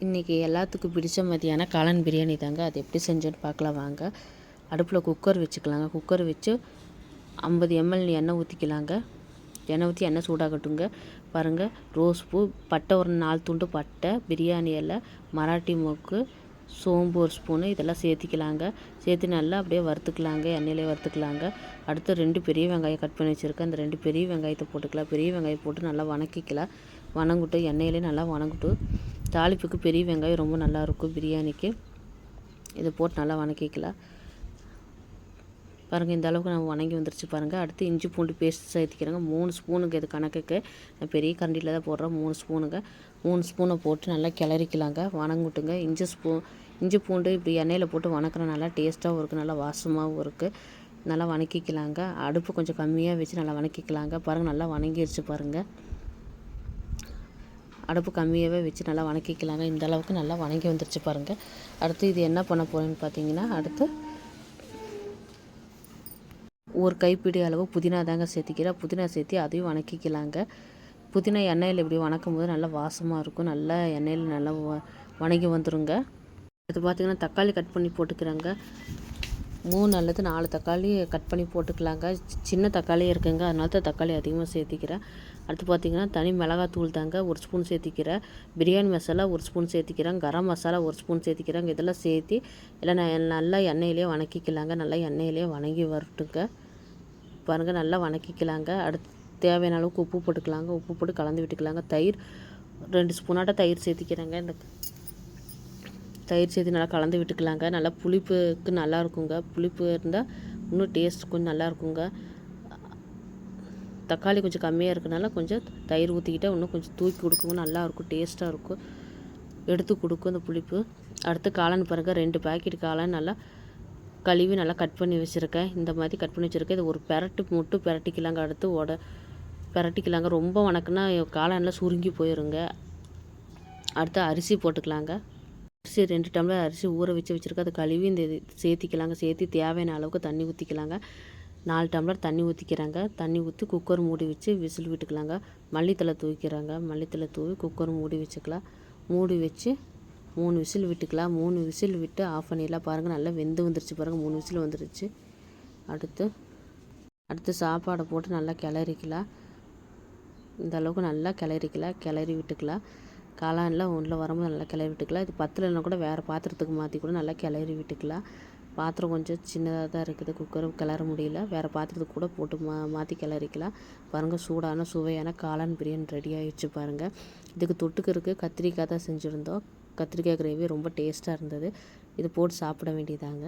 இன்றைக்கி எல்லாத்துக்கும் பிடிச்ச மதியான காளான் பிரியாணி தாங்க. அது எப்படி செஞ்சோன்னு பார்க்கலாம் வாங்க. அடுப்பில் குக்கர் வச்சுக்கலாங்க. குக்கர் வச்சு 50 ml எண்ணெய் ஊற்றிக்கலாங்க. எண்ணெய் ஊற்றி எண்ணெய் சூடாகட்டுங்க. பாருங்கள், ரோஸ் பூ, பட்டை ஒரு 4 துண்டு பட்டை, பிரியாணி இலை, மராட்டி மொக்கு, சோம்பு ஒரு ஸ்பூனு இதெல்லாம் சேர்த்திக்கலாங்க. சேர்த்து நல்லா அப்படியே வறுத்துக்கலாங்க. எண்ணெயிலே வறுத்துக்கலாங்க. அடுத்து 2 பெரிய வெங்காயம் கட் பண்ணி வச்சுருக்கேன். அந்த 2 பெரிய வெங்காயத்தை போட்டுக்கலாம். பெரிய வெங்காயம் போட்டு நல்லா வணக்கிக்கலாம். வணங்கிட்டு எண்ணெயிலே நல்லா வணங்கிட்டு, தாளிப்புக்கு பெரிய வெங்காயம் ரொம்ப நல்லாயிருக்கும் பிரியாணிக்கு. இதை போட்டு நல்லா வணக்கிக்கலாம். பாருங்கள், இந்த அளவுக்கு நம்ம வணங்கி வந்துருச்சு பாருங்கள். அடுத்து இஞ்சி பூண்டு பேஸ்ட் சேர்த்திக்கிறேங்க. 3 ஸ்பூனுக்கு இது கணக்குக்கு. நான் பெரிய கரண்டியில் தான் போடுறேன். 3 ஸ்பூனுங்க. 3 ஸ்பூனை போட்டு நல்லா கிளறிக்கலாங்க. வணங்கிட்டுங்க. இஞ்சி பூண்டு இப்படி எண்ணெயில் போட்டு வணக்கினா நல்லா டேஸ்ட்டாகவும் இருக்குது, நல்லா வாசமாகவும் இருக்குது. நல்லா வணக்கிக்கலாங்க. அடுப்பு கொஞ்சம் கம்மியாக வச்சு நல்லா வணக்கிக்கலாங்க. பாருங்கள், நல்லா வணங்கிடுச்சு பாருங்கள். அடுப்பு கம்மியாகவே வச்சு நல்லா வணக்கிக்கலாங்க. இந்த அளவுக்கு நல்லா வணங்கி வந்துருச்சு பாருங்கள். அடுத்து இது என்ன பண்ண போகிறேன்னு பார்த்தீங்கன்னா, அடுத்து ஒரு கைப்பிடி அளவு புதினா தாங்க சேர்த்திக்கிறேன். புதினா சேர்த்தி அதையும் வணக்கிக்கலாங்க. புதினா எண்ணெயில் இப்படி வணக்கும் போது நல்லா வாசமாக இருக்கும். நல்லா எண்ணெயில் நல்லா வணங்கி வந்துடுங்க. அடுத்து பார்த்திங்கன்னா, தக்காளி கட் பண்ணி போட்டுக்கிறேங்க. 3 அல்லது 4 தக்காளி கட் பண்ணி போட்டுக்கலாங்க. சின்ன தக்காளியே இருக்குங்க, அதனால தான் தக்காளி அதிகமாக சேர்த்திக்கிறேன். அடுத்து பார்த்திங்கன்னா, தனி மிளகாத்தூள் தாங்க 1 spoon சேர்த்திக்கிறேன். Biryani masala 1 spoon சேர்த்திக்கிறேன். Garam masala 1 spoon சேர்த்திக்கிறேங்க. இதெல்லாம் சேர்த்தி எல்லாம் நல்லா எண்ணெயிலே வணக்கிக்கலாங்க. நல்லா எண்ணெயிலே வணங்கி வரட்டுங்க. பாருங்கள், நல்லா வணக்கிக்கலாங்க. அடுத்து தேவையான அளவுக்கு உப்பு போட்டுக்கலாங்க. உப்பு போட்டு கலந்து விட்டுக்கலாங்க. தயிர் 2 ஸ்பூனாட்ட தயிர் சேர்த்திக்கிறேங்க. இந்த தயிர் சேர்த்து நல்லா கலந்து விட்டுக்கலாங்க. நல்லா புளிப்புக்கு நல்லா இருக்குங்க. புளிப்பு இருந்தால் இன்னும் டேஸ்ட் கொஞ்சம் நல்லா இருக்குங்க. தக்காளி கொஞ்சம் கம்மியாக இருக்கனால கொஞ்சம் தயிர் ஊற்றிக்கிட்டால் இன்னும் கொஞ்சம் தூக்கி கொடுக்குங்க. நல்லாயிருக்கும், டேஸ்ட்டாக இருக்கும், எடுத்து கொடுக்கும் இந்த புளிப்பு. அடுத்து காளான் பாருங்கள், 2 பாக்கெட் காளான் நல்லா கழுவி நல்லா கட் பண்ணி வச்சுருக்கேன். இந்த மாதிரி கட் பண்ணி வச்சுருக்கேன். இது ஒரு மட்டும் பிரட்டிக்கலாங்க. அடுத்து பிரட்டிக்கலாங்க. ரொம்ப வணக்குனா காளான்லாம் சுருங்கி போயிடுங்க. அடுத்து அரிசி போட்டுக்கலாங்க. அரிசி 2 டம்ளர் அரிசி ஊற வச்சுருக்கேன். அதை கழுவி இந்த சேர்த்திக்கலாங்க. சேர்த்து தேவையான அளவுக்கு தண்ணி ஊற்றிக்கலாங்க. 4 டம்ளர் தண்ணி ஊற்றிக்கிறாங்க. தண்ணி ஊற்றி குக்கர் மூடி வச்சு விசில் விட்டுக்கலாங்க. மல்லித்தலை தூவிக்கிறாங்க. மல்லித்தலை தூவி குக்கர் மூடி வச்சுக்கலாம். மூடி வச்சு 3 விசில் விட்டுக்கலாம். 3 விசில் விட்டு ஆஃப் பண்ணிடலாம். பாருங்கள், நல்லா வெந்து வந்துருச்சு பாருங்கள். 3 விசில் வந்துருச்சு. அடுத்து சாப்பாடை போட்டு நல்லா கிளறிக்கலாம். இந்த அளவுக்கு நல்லா கிளறி விட்டுக்கலாம். காளான்லாம் உள்ளே வரும்போது நல்லா கிளறி விட்டுக்கலாம். இது பத்தலைன்னா கூட வேறு பாத்திரத்துக்கு மாற்றி கூட நல்லா கிளறி விட்டுக்கலாம். பாத்திரம் கொஞ்சம் சின்னதாக தான் இருக்குது, குக்கர் கிளற முடியல. வேறு பாத்திரத்துக்கு கூட போட்டு மாற்றி கிளறிக்கலாம். பாருங்கள், சூடான சுவையான காளான் பிரியாணி ரெடி ஆகிடுச்சு பாருங்கள். இதுக்கு தொட்டுக்கிறதுக்கு கத்திரிக்காய் தான் செஞ்சுருந்தோம். கத்திரிக்காய் கிரேவி ரொம்ப டேஸ்ட்டாக இருந்தது. இது போட்டு சாப்பிட வேண்டியதாங்க.